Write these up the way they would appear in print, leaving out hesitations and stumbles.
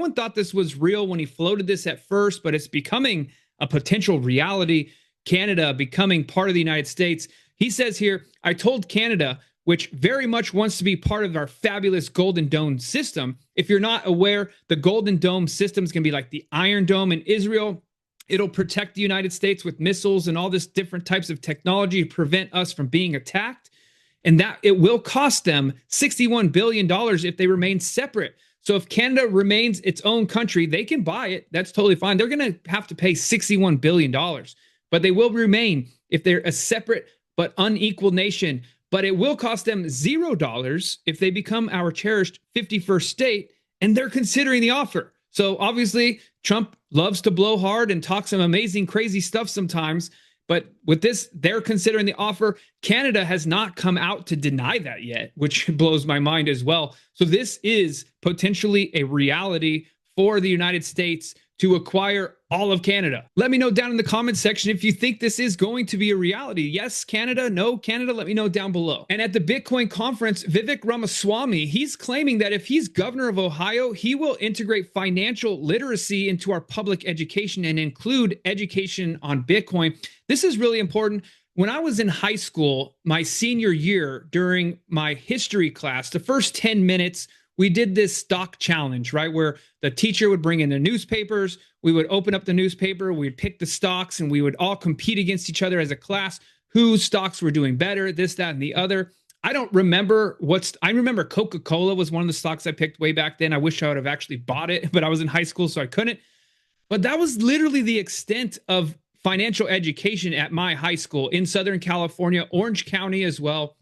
one thought this was real when he floated this at first, but it's becoming a potential reality. Canada becoming part of the United States. He says here, I told Canada, which very much wants to be part of our fabulous Golden Dome system. If you're not aware, the Golden Dome system is going to be like the Iron Dome in Israel. It'll protect the United States with missiles and all this different types of technology to prevent us from being attacked. And that it will cost them $61 billion if they remain separate. So if Canada remains its own country, they can buy it. That's totally fine. They're going to have to pay $61 billion, but they will remain if they're a separate but unequal nation. But it will cost them $0 if they become our cherished 51st state, and they're considering the offer. So obviously, Trump loves to blow hard and talk some amazing, crazy stuff sometimes. But with this, they're considering the offer. Canada has not come out to deny that yet, which blows my mind as well. So this is potentially a reality for the United States to acquire all of Canada. Let me know down in the comments section if you think this is going to be a reality. Yes, Canada, no, Canada, let me know down below. And at the Bitcoin conference, Vivek Ramaswamy, he's claiming that if he's governor of Ohio, he will integrate financial literacy into our public education and include education on Bitcoin. This is really important. When I was in high school, my senior year, during my history class, the first 10 minutes, we did this stock challenge, right? Where the teacher would bring in the newspapers, we would open up the newspaper, we'd pick the stocks, and we would all compete against each other as a class, whose stocks were doing better, this, that, and the other. I don't remember I remember Coca-Cola was one of the stocks I picked way back then. I wish I would have actually bought it, but I was in high school, so I couldn't. But that was literally the extent of financial education at my high school in Southern California, Orange County as well.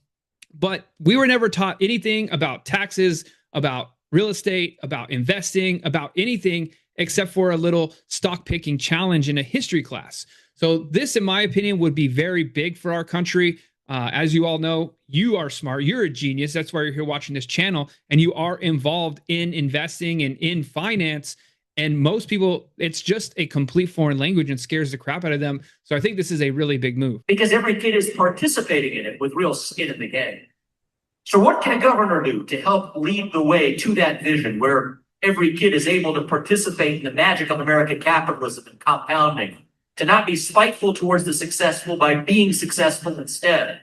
But we were never taught anything about taxes, about real estate, about investing, about anything except for a little stock picking challenge in a history class. So this, in my opinion, would be very big for our country. As you all know, you are smart. You're a genius. That's why you're here watching this channel, and you are involved in investing and in finance. And most people, it's just a complete foreign language and scares the crap out of them. So I think this is a really big move. Because every kid is participating in it with real skin in the game. So what can a governor do to help lead the way to that vision where every kid is able to participate in the magic of American capitalism and compounding, to not be spiteful towards the successful by being successful instead?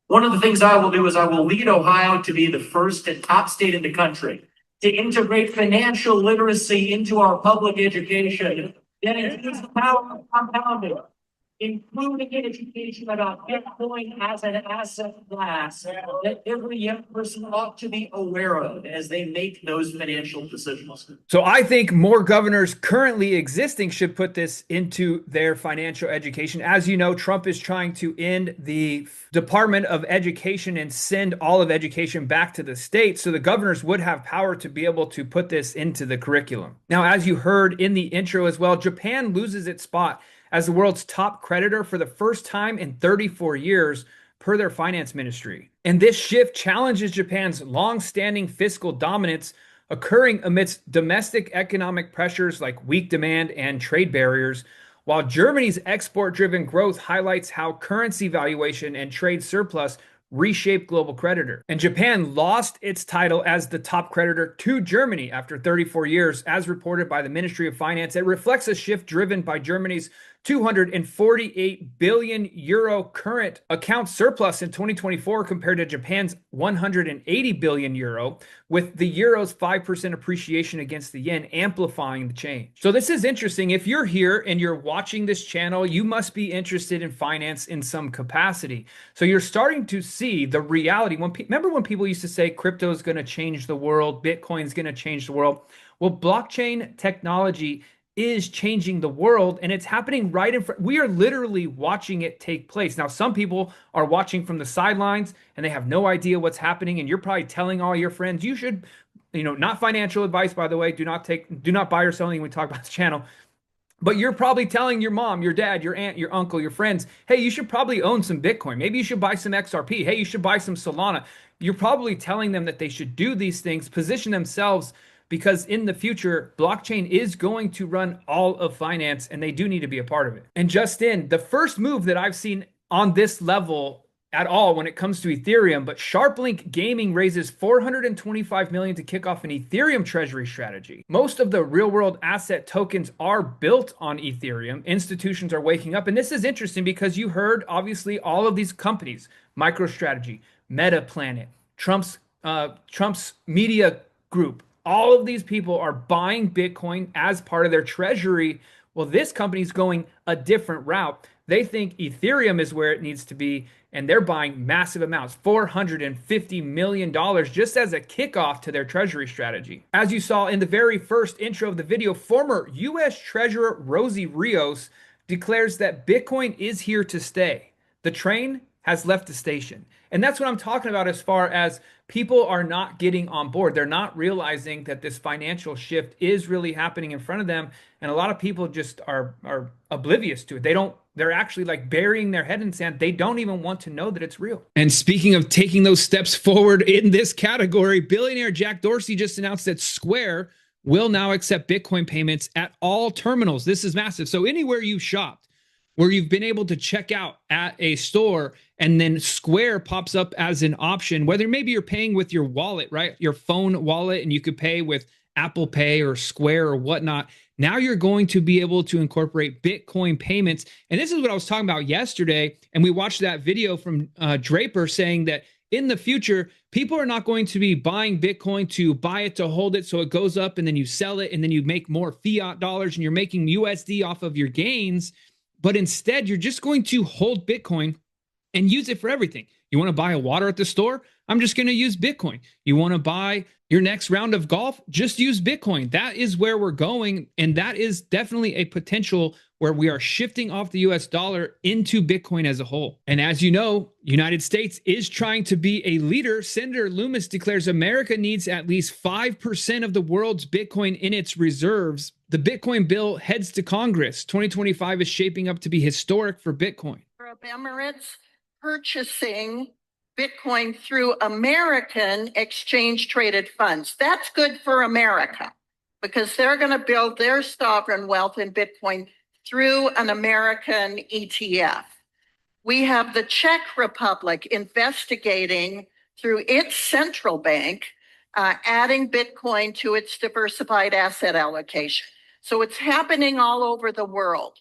One of the things I will do is I will lead Ohio to be the first and top state in the country to integrate financial literacy into our public education that includes the power of compounding, including education about Bitcoin as an asset class that every young person ought to be aware of as they make those financial decisions. So I think more governors currently existing should put this into their financial education. As you know, Trump is trying to end the Department of Education and send all of education back to the states. So the governors would have power to be able to put this into the curriculum. Now, as you heard in the intro as well, Japan loses its spot as the world's top creditor for the first time in 34 years, per their finance ministry. And this shift challenges Japan's long-standing fiscal dominance, occurring amidst domestic economic pressures like weak demand and trade barriers, while Germany's export-driven growth highlights how currency valuation and trade surplus reshape global creditor. And Japan lost its title as the top creditor to Germany after 34 years, as reported by the Ministry of Finance. It reflects a shift driven by Germany's 248 billion euro current account surplus in 2024 compared to Japan's 180 billion euro, with the euro's 5% appreciation against the yen amplifying the change. So this is interesting. If you're here and you're watching this channel, you must be interested in finance in some capacity. So you're starting to see the reality. Remember when people used to say crypto is going to change the world, Bitcoin is going to change the world? Well, blockchain technology is changing the world, and it's happening right in front. We are literally watching it take place. Now, some people are watching from the sidelines and they have no idea what's happening, and you're probably telling all your friends, you should, not financial advice, by the way, do not buy or sell anything we talk about this channel. But you're probably telling your mom, your dad, your aunt, your uncle, your friends, hey, you should probably own some Bitcoin. Maybe you should buy some XRP. Hey, you should buy some Solana. You're probably telling them that they should do these things, position themselves, because in the future, blockchain is going to run all of finance, and they do need to be a part of it. And just in, the first move that I've seen on this level at all when it comes to Ethereum, but SharpLink Gaming raises $425 million to kick off an Ethereum treasury strategy. Most of the real-world asset tokens are built on Ethereum. Institutions are waking up, and this is interesting because you heard obviously all of these companies, MicroStrategy, MetaPlanet, Trump's media group, all of these people are buying Bitcoin as part of their treasury. Well, this company's going a different route. They think Ethereum is where it needs to be, and they're buying massive amounts, $450 million, just as a kickoff to their treasury strategy. As you saw in the very first intro of the video, former U.S. Treasurer Rosie Rios declares that Bitcoin is here to stay. The train has left the station. And that's what I'm talking about as far as people are not getting on board. They're not realizing that this financial shift is really happening in front of them. And a lot of people just are oblivious to it. They're actually like burying their head in sand. They don't even want to know that it's real. And speaking of taking those steps forward in this category, billionaire Jack Dorsey just announced that Square will now accept Bitcoin payments at all terminals. This is massive. So anywhere you've shopped, where you've been able to check out at a store and then Square pops up as an option, whether maybe you're paying with your wallet, right? Your phone wallet, and you could pay with Apple Pay or Square or whatnot. Now you're going to be able to incorporate Bitcoin payments. And this is what I was talking about yesterday. And we watched that video from Draper saying that in the future, people are not going to be buying Bitcoin to buy it, to hold it so it goes up and then you sell it and then you make more fiat dollars and you're making USD off of your gains. But instead, you're just going to hold Bitcoin and use it for everything. You want to buy a water at the store? I'm just going to use Bitcoin. You want to buy your next round of golf? Just use Bitcoin. That is where we're going. And that is definitely a potential where we are shifting off the US dollar into Bitcoin as a whole. And as you know, United States is trying to be a leader. Senator Loomis declares America needs at least 5% of the world's Bitcoin in its reserves. The Bitcoin bill heads to Congress. 2025 is shaping up to be historic for Bitcoin. Arab Emirates purchasing Bitcoin through American exchange traded funds. That's good for America because they're going to build their sovereign wealth in Bitcoin through an American ETF. We have the Czech Republic investigating through its central bank, adding Bitcoin to its diversified asset allocation. So it's happening all over the world.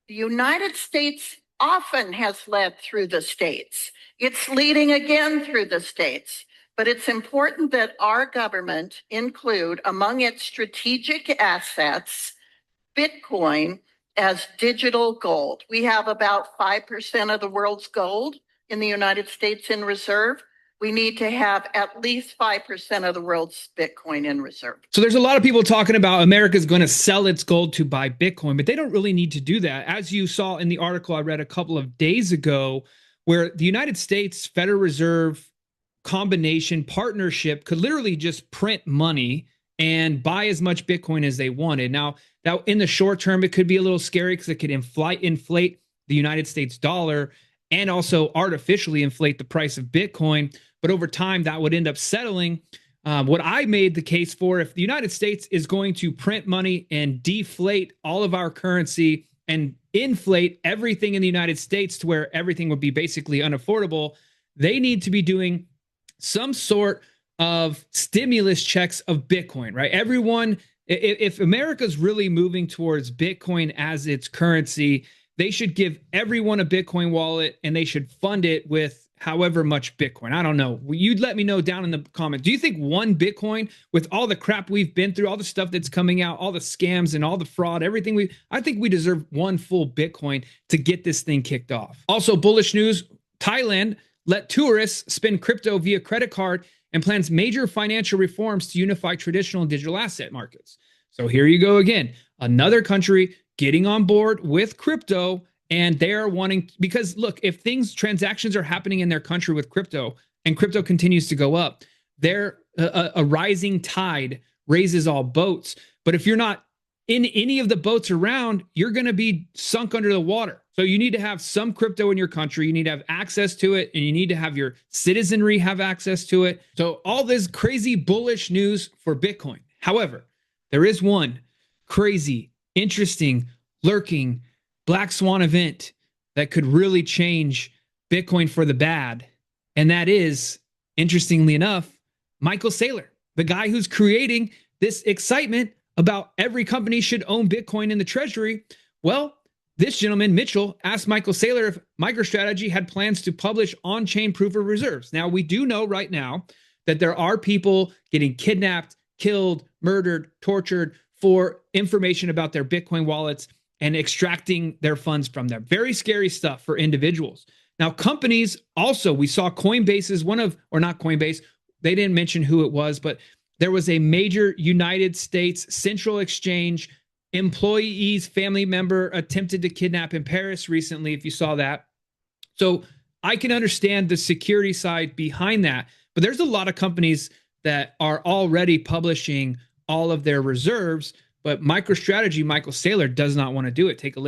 The United States often has led through the states. It's leading again through the states. But it's important that our government include among its strategic assets, Bitcoin as digital gold. We have about 5% of the world's gold in the United States in reserve. We need to have at least 5% of the world's Bitcoin in reserve. So there's a lot of people talking about America's going to sell its gold to buy Bitcoin, but they don't really need to do that. As you saw in the article I read a couple of days ago, where the United States Federal Reserve combination partnership could literally just print money and buy as much Bitcoin as they wanted. Now in the short term, it could be a little scary because it could inflate the United States dollar and also artificially inflate the price of Bitcoin. But over time, that would end up settling. What I made the case for, if the United States is going to print money and deflate all of our currency and inflate everything in the United States to where everything would be basically unaffordable, they need to be doing some sort of stimulus checks of Bitcoin, right? Everyone, if America's really moving towards Bitcoin as its currency, they should give everyone a Bitcoin wallet and they should fund it with however much Bitcoin. I don't know. You'd let me know down in the comments. Do you think one Bitcoin, with all the crap we've been through, all the stuff that's coming out, all the scams and all the fraud, everything I think we deserve one full Bitcoin to get this thing kicked off. Also, bullish news, Thailand let tourists spend crypto via credit card and plans major financial reforms to unify traditional and digital asset markets. So here you go again. Another country getting on board with crypto, and they're wanting, because look, if transactions are happening in their country with crypto and crypto continues to go up, a rising tide raises all boats. But if you're not in any of the boats around, you're going to be sunk under the water. So you need to have some crypto in your country. You need to have access to it, and you need to have your citizenry have access to it. So all this crazy bullish news for Bitcoin. However, there is one crazy, interesting, lurking black swan event that could really change Bitcoin for the bad. And that is, interestingly enough, Michael Saylor, the guy who's creating this excitement about every company should own Bitcoin in the treasury. Well, this gentleman, Mitchell, asked Michael Saylor if MicroStrategy had plans to publish on-chain proof of reserves. Now, we do know right now that there are people getting kidnapped, killed, murdered, tortured for information about their Bitcoin wallets and extracting their funds from them. Very scary stuff for individuals. Now, companies also, we saw Coinbase is one of, or not Coinbase, they didn't mention who it was, but there was a major United States central exchange employee's family member attempted to kidnap in Paris recently, if you saw that. So I can understand the security side behind that, but there's a lot of companies that are already publishing all of their reserves, but MicroStrategy, Michael Saylor, does not want to do it. Take a listen.